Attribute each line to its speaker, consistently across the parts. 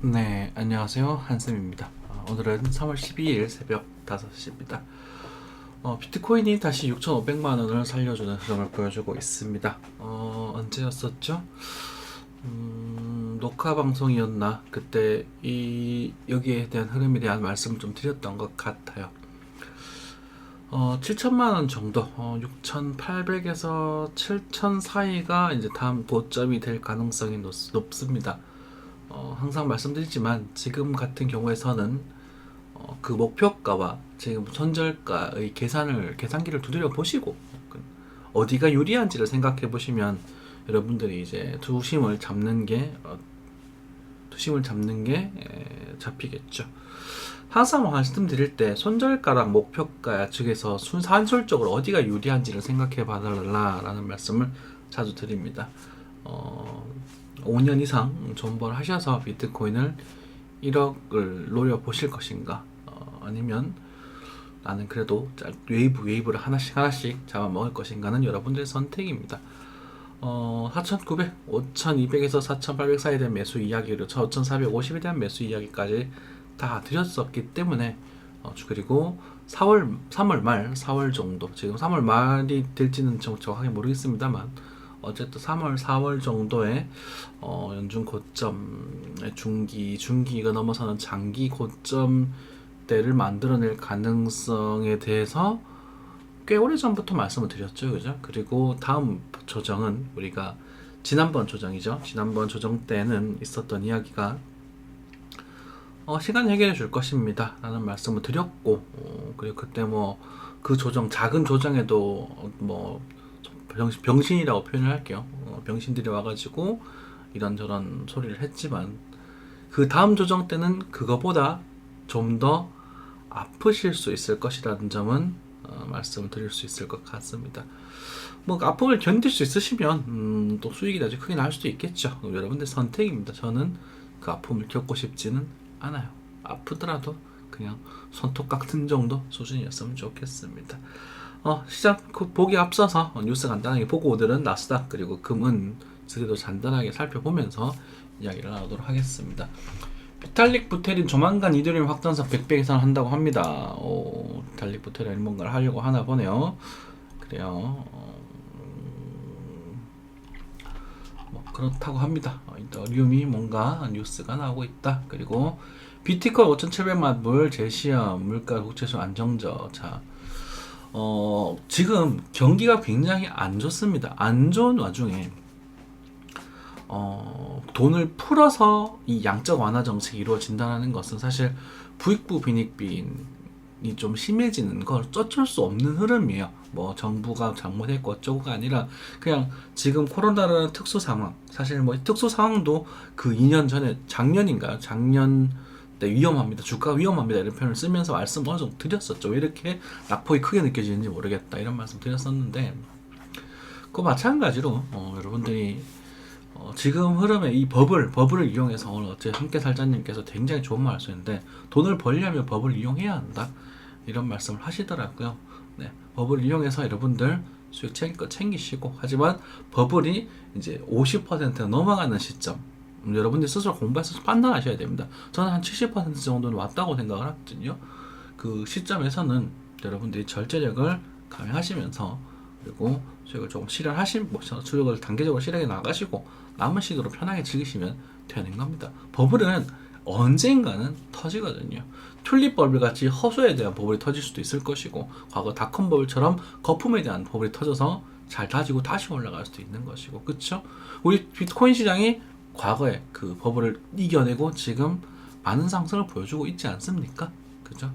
Speaker 1: 네, 안녕하세요. 한쌤입니다. 오늘은 3월 12일 새벽 5시입니다. 비트코인이 다시 6,500만 원을 살려주는 흐름을 보여주고 있습니다. 언제였었죠? 녹화 방송이었나? 그때 여기에 대한 흐름에 대한 말씀을 좀 드렸던 것 같아요. 7천만 원 정도, 6,800에서 7천 사이가 이제 다음 고점이 될 가능성이 높습니다. 항상 말씀드리지만 지금 같은 경우에서는 그 목표가와 지금 손절가의 계산기를 두드려 보시고 어디가 유리한지를 생각해 보시면 여러분들이 이제 투심을 잡는 게 잡히겠죠. 항상 말씀드릴 때 손절가랑 목표가 측에서 산술적으로 어디가 유리한지를 생각해 봐달라라는 말씀을 자주 드립니다. 5년 이상 존버를 하셔서 비트코인을 1억을 노려보실 것인가, 아니면 나는 그래도 웨이브를 하나씩 잡아먹을 것인가는 여러분들의 선택입니다. 4,900, 5,200에서 4,800 사이에 대한 매수 이야기를 5,450에 대한 매수 이야기까지 다 드렸었기 때문에, 그리고 3월 말, 4월 정도, 지금 3월 말이 될지는 정확하게 모르겠습니다만 어쨌든 3월, 4월 정도에 연중 고점의 중기가 넘어서는 장기 고점대를 만들어낼 가능성에 대해서 꽤 오래전부터 말씀을 드렸죠. 그죠? 그리고 다음 조정은 우리가 지난번 조정이죠. 지난번 조정 때는 있었던 이야기가 시간 해결해 줄 것입니다 라는 말씀을 드렸고, 그리고 그때 그 작은 조정에도 병신이라고 표현을 할게요. 병신들이 와가지고 이런저런 소리를 했지만 그 다음 조정 때는 그거보다 좀 더 아프실 수 있을 것이라는 점은 말씀을 드릴 수 있을 것 같습니다. 아픔을 견딜 수 있으시면 또 수익이 아주 크게 날 수도 있겠죠. 여러분들 선택입니다. 저는 그 아픔을 겪고 싶지는 않아요. 아프더라도 그냥 손톱 깎는 정도 수준이었으면 좋겠습니다. 시작 보기 앞서서 뉴스 간단하게 보고 오늘은 나스닥 그리고 금은 주제도 간단하게 살펴보면서 이야기를 나누도록 하겠습니다. 비탈릭 부테린 조만간 이더리움 확장성 100배 계산을 한다고 합니다. 비탈릭 부테린이 뭔가를 하려고 하나 보네요. 그래요. 그렇다고 합니다. 이더리움이 뭔가 뉴스가 나오고 있다. 그리고 비트코인 5,700만 불 재시험 물가 국채수 안정적. 자, 지금 경기가 굉장히 안 좋습니다. 안 좋은 와중에 돈을 풀어서 이 양적 완화 정책이 이루어진다는 것은 사실 부익부 빈익빈이 좀 심해지는 걸 어쩔 수 없는 흐름이에요. 정부가 잘못했고 어쩌고가 아니라 그냥 지금 코로나라는 특수 상황, 사실 특수 상황도 그 2년 전에 작년 때 위험합니다. 주가가 위험합니다. 이런 표현을 쓰면서 말씀 어느 정도 드렸었죠. 왜 이렇게 낙폭이 크게 느껴지는지 모르겠다. 이런 말씀 드렸었는데, 그 마찬가지로 여러분들이 지금 흐름의 이 버블을 이용해서 오늘 어째 함께 살자님께서 굉장히 좋은 말 하셨는데, 돈을 벌려면 버블을 이용해야 한다. 이런 말씀을 하시더라고요. 네, 버블을 이용해서 여러분들 수익 챙기시고, 하지만 버블이 이제 50% 넘어가는 시점, 여러분들 스스로 공부해서 판단하셔야 됩니다. 저는 한 70% 정도는 왔다고 생각을 하거든요. 그 시점에서는 여러분들이 절제력을 감행하시면서, 그리고 수익을 조금 수익을 단계적으로 실행해 나가시고 남은 시기로 편하게 즐기시면 되는 겁니다. 버블은 언젠가는 터지거든요. 튤립 버블 같이 허수에 대한 버블이 터질 수도 있을 것이고, 과거 닷컴 버블처럼 거품에 대한 버블이 터져서 잘 다지고 다시 올라갈 수도 있는 것이고, 그렇죠? 우리 비트코인 시장이 과거에 그 버블을 이겨내고 지금 많은 상승을 보여주고 있지 않습니까? 그죠?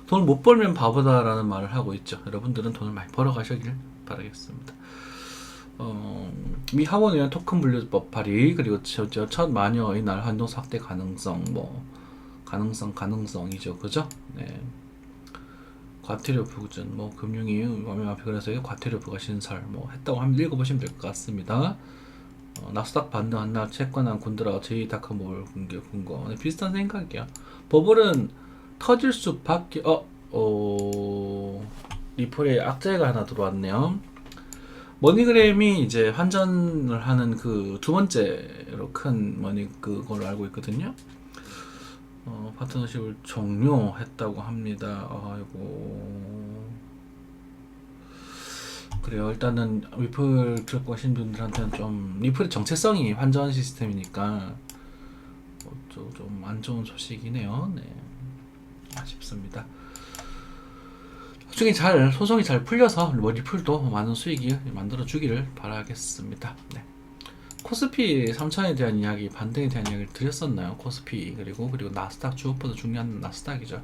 Speaker 1: 돈을 못 벌면 바보다라는 말을 하고 있죠. 여러분들은 돈을 많이 벌어 가시길 바라겠습니다. 미 하원의원 토큰 분류법 발의, 그리고 첫 마녀의 날 한동 확대 가능성, 가능성이죠. 그죠? 네. 과태료 부전, 금융위 와면 앞에 그래서 과태료 부과 신설, 했다고 하면 읽어보시면 될 것 같습니다. 나스닥 반등 한날 채권한 군드라 제2다크몰 군거. 네, 비슷한 생각이야. 버블은 터질 수밖에. 리플에 악재가 하나 들어왔네요. 머니그램이 이제 환전을 하는 그 두 번째로 큰 머니 그걸 알고 있거든요. 파트너십을 종료했다고 합니다. 아이고. 그래요. 일단은 리플 들고 하신 분들한테는 좀 리플의 정체성이 환전 시스템이니까 좀 안 좋은 소식이네요. 네. 아쉽습니다. 소송이 잘 풀려서 뭐 리플도 많은 수익이 만들어 주기를 바라겠습니다. 네. 코스피 3000에 대한 이야기, 반등에 대한 이야기를 드렸었나요? 코스피 그리고 나스닥 주요보다 중요한 나스닥이죠.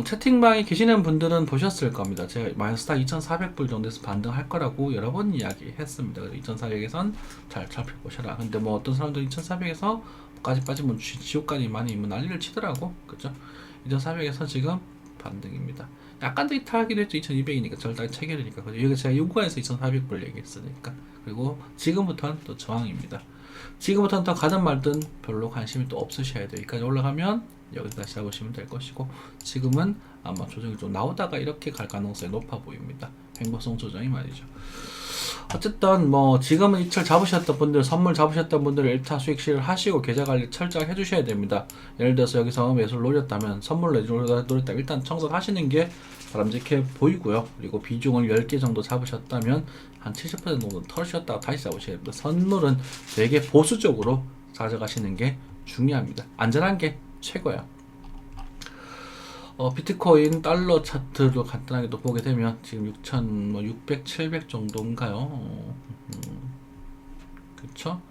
Speaker 1: 채팅방에 계시는 분들은 보셨을 겁니다. 제가 나스닥 2,400불 정도에서 반등할 거라고 여러 번 이야기했습니다. 2,400에선 잘 살펴보셔라. 근데 뭐 어떤 사람들은 2,400에서 까지 빠지면 지옥까지 많이 난리를 치더라고. 그죠? 2,400에서 지금 반등입니다. 약간 더 이탈하기도 했죠. 2200이니까 절단 체결이니까. 여기 제가 요구에서 2400불 얘기했으니까. 그리고 지금부터는 또 저항입니다. 지금부터는 더 가든 말든 별로 관심이 또 없으셔야 돼요. 여기까지 올라가면 여기서 다시 잡으시면 될 것이고, 지금은 아마 조정이 좀 나오다가 이렇게 갈 가능성이 높아 보입니다. 횡보성 조정이 말이죠. 어쨌든 뭐 지금은 이철 잡으셨던 분들, 선물 잡으셨던 분들 1차 수익 실을 하시고 계좌 관리 철저하게 해주셔야 됩니다. 예를 들어서 여기서 매수를 노렸다면, 선물로 노렸다면 일단 청산하시는 게 바람직해 보이고요. 그리고 비중을 10개 정도 잡으셨다면 한 70% 정도 털으셨다가 다시 잡으셔야 됩니다. 선물은 되게 보수적으로 가져가시는 게 중요합니다. 안전한 게 최고야. 비트코인 달러 차트로 간단하게 또 보게 되면 지금 6,600, 700 정도인가요? 그쵸?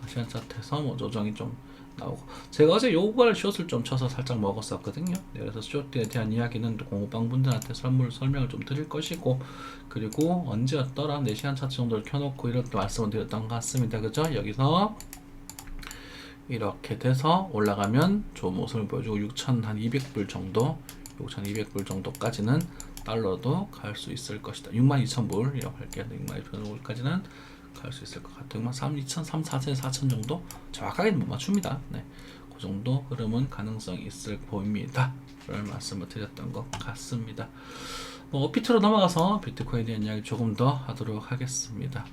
Speaker 1: 아시안 차트에서 뭐 조정이 좀 나오고, 제가 어제 요구할 숏을 좀 쳐서 살짝 먹었었거든요. 네, 그래서 숏에 대한 이야기는 공호방 분들한테 설명을 좀 드릴 것이고, 그리고 언제였더라 4시간 차트 정도를 켜놓고 이렇게 말씀을 드렸던 것 같습니다. 그죠? 여기서 이렇게 돼서 올라가면 좋은 모습을 보여주고 6,200불 정도, 6,200불 정도까지는 달러도 갈 수 있을 것이다. 62,000불 이라고 할게요. 62,000불까지는 갈 수 있을 것 같아요. 2,300, 4,000, 4,000 정도 정확하게는 못 맞춥니다. 네, 그 정도 흐름은 가능성이 있을 보입니다. 그런 말씀을 드렸던 것 같습니다. 비트로 넘어가서 비트코인에 대한 이야기 조금 더 하도록 하겠습니다.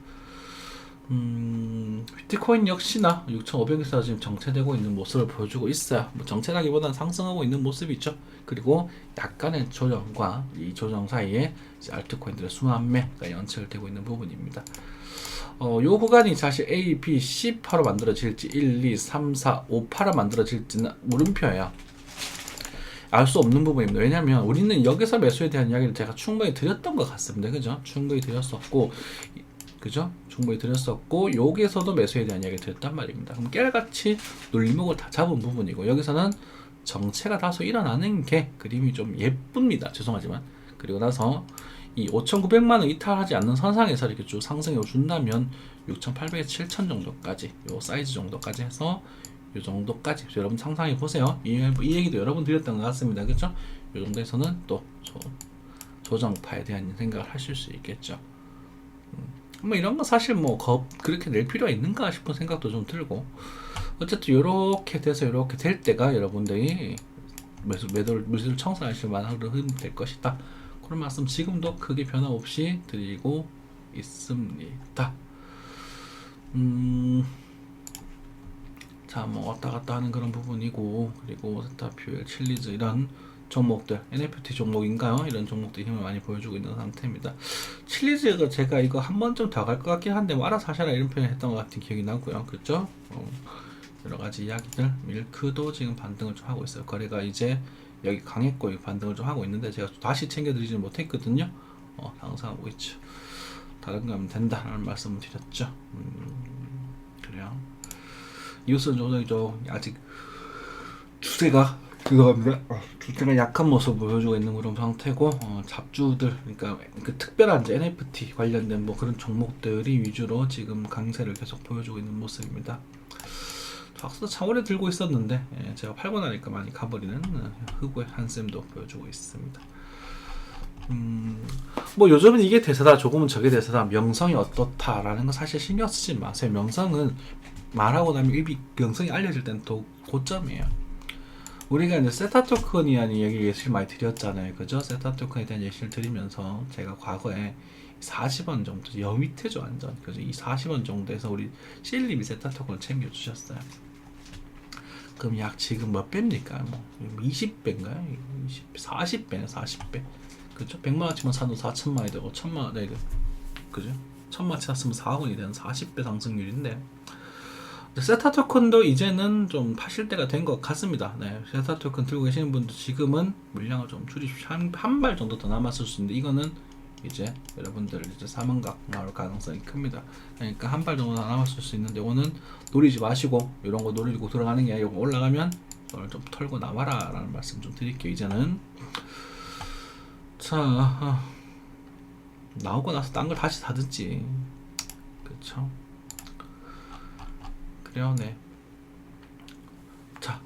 Speaker 1: 비트코인 역시나 6,500에서 지금 정체되고 있는 모습을 보여주고 있어요. 뭐 정체라기보다는 상승하고 있는 모습이죠. 그리고 약간의 조정과 이 조정 사이에 알트코인들의 순환매가 연출되고 있는 부분입니다. 요 구간이 사실 A, B, C파로 만들어질지 1, 2, 3, 4, 5파로 만들어질지는 물음표예요. 알 수 없는 부분입니다. 왜냐하면 우리는 여기서 매수에 대한 이야기를 제가 충분히 드렸던 것 같습니다. 그죠? 충분히 드렸었고, 그죠? 충분히 드렸었고, 여기에서도 매수에 대한 이야기를 드렸단 말입니다. 그럼 깨알같이 눌림목을 다 잡은 부분이고, 여기서는 정체가 다소 일어나는 게 그림이 좀 예쁩니다. 죄송하지만. 그리고 나서 이 5,900만원 이탈하지 않는 선상에서 이렇게 쭉 상승해 준다면 6,800에서 7,000 정도까지, 요 사이즈 정도까지 해서 요 정도까지 여러분 상상해 보세요. 이 얘기도 여러 번 드렸던 것 같습니다. 그죠? 요 정도에서는 또 조정파에 대한 생각을 하실 수 있겠죠. 뭐 이런 거 사실 뭐 그렇게 낼 필요가 있는가 싶은 생각도 좀 들고, 어쨌든 요렇게 돼서 요렇게 될 때가 여러분들이 매수를 청산하실 만한 흐름이 될 것이다. 그런 말씀 지금도 크게 변화 없이 드리고 있습니다. 자, 뭐 왔다 갔다 하는 그런 부분이고, 그리고 세타퓨엘, 칠리즈 이런 종목들, NFT 종목인가요? 이런 종목들이 힘을 많이 보여주고 있는 상태입니다. 칠리즈가 제가 이거 한 번쯤 더 갈 것 같긴 한데, 뭐 알아서 하셔라 이런 표현 했던 것 같은 기억이 나고요. 그렇죠? 여러 가지 이야기들. 밀크도 지금 반등을 좀 하고 있어요. 거래가 이제 여기 강했고 반등을 좀 하고 있는데 제가 다시 챙겨드리지는 못했거든요. 상승하고 있죠. 다른 거 하면 된다라는 말씀을 드렸죠. 그래요. 이웃은 조정이 좀 아직 추세가 주택가 약한 모습을 보여주고 있는 그런 상태고, 잡주들, 그러니까 그 특별한 이제 NFT 관련된 뭐 그런 종목들이 위주로 지금 강세를 계속 보여주고 있는 모습입니다. 박스도 참 오래 들고 있었는데, 제가 팔고 나니까 많이 가버리는 흑우의 한샘도 보여주고 있습니다. 뭐 요즘은 이게 대세다, 조금은 저게 대세다, 명성이 어떻다라는 거 사실 신경 쓰지 마세요. 명성은 말하고 나면 명성이 알려질 때는 더 고점이에요. 우리가 이제 세타 토큰이라는 얘기를 예시를 많이 드렸잖아요. 그죠? 세타 토큰에 대한 예시를 드리면서 제가 과거에 40원 정도 여 밑에죠 완전. 그래서 이 40원 정도에서 우리 실리비 세타 토큰을 챙겨주셨어요. 그럼 약 지금 몇 배입니까? 뭐 20배인가요? 40배네 40배. 그죠? 100만원치만 사도 4천만원이 되고 1000만원 되고 그죠? 1000만원치 샀으면 4억원이 되는 40배 상승률인데 세타 토큰도 이제는 좀 파실 때가 된 것 같습니다. 네, 세타 토큰 들고 계시는 분들 지금은 물량을 좀 줄이십시오. 한 발 정도 더 남았을 수 있는데 이거는 이제 여러분들 이제 사망각 나올 가능성이 큽니다. 그러니까 한 발 정도 더 남았을 수 있는데 이거는 노리지 마시고 이런 거 노리고 들어가는 게 아니고 올라가면 오늘 좀 털고 나와라 라는 말씀 좀 드릴게요. 이제는 자 나오고 나서 딴 걸 다시 사든지 그쵸. 그래요. 네. 자,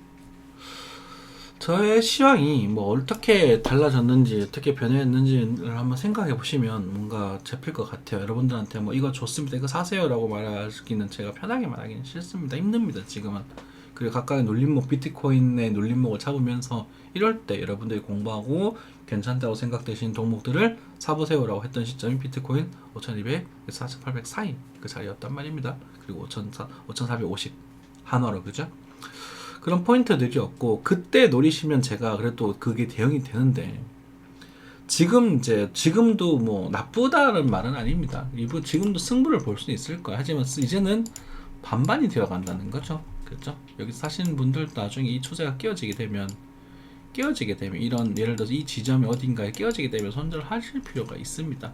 Speaker 1: 저의 시황이 뭐 어떻게 달라졌는지 어떻게 변했는지를 한번 생각해 보시면 뭔가 잡힐 것 같아요. 여러분들한테 뭐 이거 좋습니다 이거 사세요 라고 말하기는 제가 편하게 말하기는 싫습니다. 힘듭니다 지금은. 그리고 각각의 눌림목 비트코인의 눌림목을 잡으면서 이럴 때 여러분들이 공부하고 괜찮다고 생각되시는 종목들을 사보세요 라고 했던 시점이 비트코인 5200, 4800 사이 그 자리였단 말입니다. 그리고 5450 한화로 그죠? 그런 포인트들이었고 그때 노리시면 제가 그래도 그게 대응이 되는데 지금도 뭐 나쁘다는 말은 아닙니다. 지금도 승부를 볼 수 있을 거야. 하지만 이제는 반반이 되어 간다는 거죠. 그렇죠? 여기 사시는 분들도 나중에 이 추세가 깨어지게 되면 이런 예를 들어서 이 지점이 어딘가에 깨어지게 되면 손절을 하실 필요가 있습니다.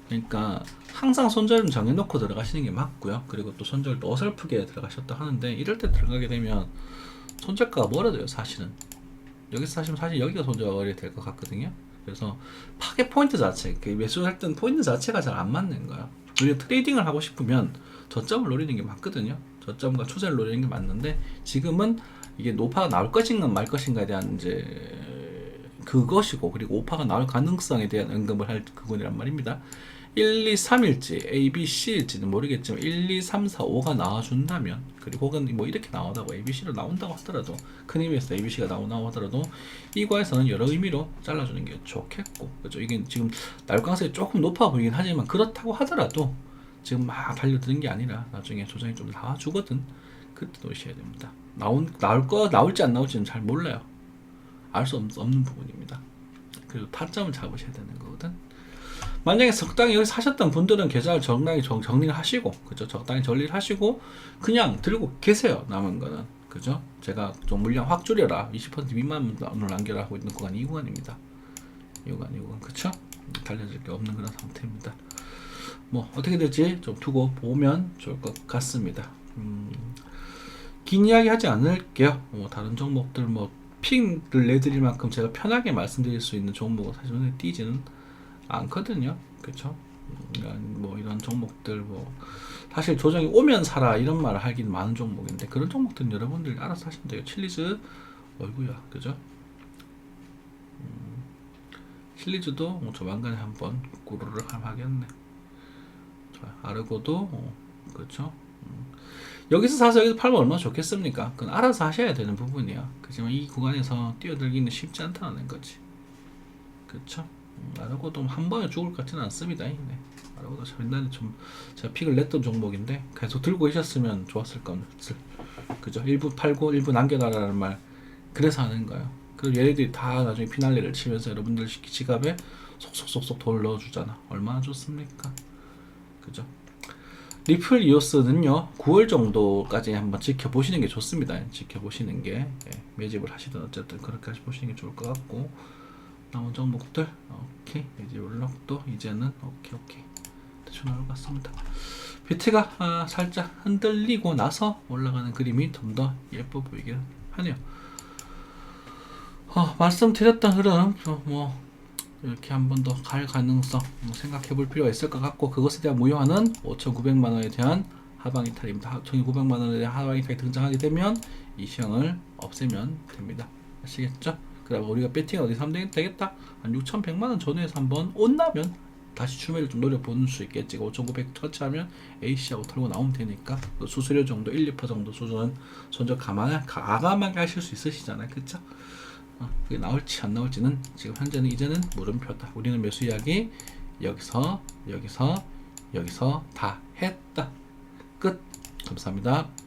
Speaker 1: 그러니까 항상 손절은 정해놓고 들어가시는 게 맞고요. 그리고 또 손절도 어설프게 들어가셨다 하는데 이럴 때 들어가게 되면 손절가가 멀어져요. 사실은 여기서 사시면 사실 여기가 손절이 될 것 같거든요. 그래서 파괴 포인트 자체, 매수할 때는 포인트 자체가 잘 안 맞는 거예요. 우리가 트레이딩을 하고 싶으면 저점을 노리는 게 맞거든요. 저점과 추세를 노리는 게 맞는데 지금은 이게 노파가 나올 것인가 말 것인가에 대한 이제 그것이고 그리고 오파가 나올 가능성에 대한 언급을 할 그분이란 말입니다. 1, 2, 3일지 A, B, C일지는 모르겠지만 1, 2, 3, 4, 5가 나와준다면 그리고 혹은 뭐 이렇게 나오다고 A, B, C로 나온다고 하더라도 큰 의미에서 A, B, C가 나온다고 하더라도 이 과에서는 여러 의미로 잘라주는 게 좋겠고 그렇죠. 이게 지금 나올 가능성이 조금 높아 보이긴 하지만 그렇다고 하더라도 지금 막 달려드는 게 아니라 나중에 조정이 좀 나와주거든. 그때 놓으셔야 됩니다. 나올지 안 나올지는 잘 몰라요. 알 수 없는 부분입니다. 그리고 타점을 잡으셔야 되는 거거든. 만약에 적당히 여기 사셨던 분들은 계좌를 적당히 정리를 하시고, 그죠? 적당히 정리를 하시고, 그냥 들고 계세요. 남은 거는. 그죠? 제가 좀 물량 확 줄여라. 20% 미만을 남겨라 하고 있는 구간이 이 구간입니다. 이 구간. 그쵸? 달려질 게 없는 그런 상태입니다. 뭐, 어떻게 될지 좀 두고 보면 좋을 것 같습니다. 긴 이야기 하지 않을게요. 다른 종목들 핑을 내드릴 만큼 제가 편하게 말씀드릴 수 있는 종목은 사실 눈에 띄지는 않거든요. 그쵸? 뭐 이런 종목들 사실 조정이 오면 사라 이런 말을 하긴 많은 종목인데 그런 종목들은 여러분들이 알아서 하시면 돼요. 칠리즈 어이구야 그죠? 칠리즈도 조만간에 한번 꾸르르 하겠네. 아르고도 그렇죠? 여기서 사서 여기서 팔면 얼마나 좋겠습니까? 그건 알아서 하셔야 되는 부분이야. 그렇지만 이 구간에서 뛰어들기는 쉽지 않다는 거지. 그렇죠? 아르고도 한 번에 죽을 것 같지는 않습니다. 네. 아르고도 옛날에 좀 제가 픽을 냈던 종목인데 계속 들고 계셨으면 좋았을 것을. 그죠? 일부 팔고 일부 남겨달라는 말 그래서 하는 거예요. 그리고 얘네들이 다 나중에 피날레를 치면서 여러분들 지갑에 속속속속 돈을 넣어주잖아. 얼마나 좋습니까? 그죠? 리플 이오스는요 9월 정도까지 한번 지켜보시는 게 좋습니다. 지켜보시는 게 매집을 하시든 어쨌든 그렇게 보시는 게 좋을 것 같고 남은 종목들 오케이 이제 올락도 이제는 오케이 대충 나올 것 같습니다. 비트가 살짝 흔들리고 나서 올라가는 그림이 좀 더 예뻐 보이긴 하네요. 말씀드렸던 흐름 이렇게 한 번 더 갈 가능성 생각해 볼 필요가 있을 것 같고 그것에 대한 무효화는 5,900만원에 대한 하방 이탈입니다. 5,900만원에 대한 하방 이탈이 등장하게 되면 이 시황을 없애면 됩니다. 아시겠죠? 그럼 우리가 배팅을 어디서 하면 되겠다? 한 6,100만원 전후에서 한번 온다면 다시 추매를 좀 노려보는 수 있겠지. 5,900 터치하면 A씨하고 털고 나오면 되니까 수수료 정도 1, 2% 정도 수준은 손절 가감하게 하실 수 있으시잖아요. 그쵸? 그게 나올지 안 나올지는 지금 현재는 이제는 물음표다. 우리는 매수 이야기 여기서 다 했다. 끝. 감사합니다.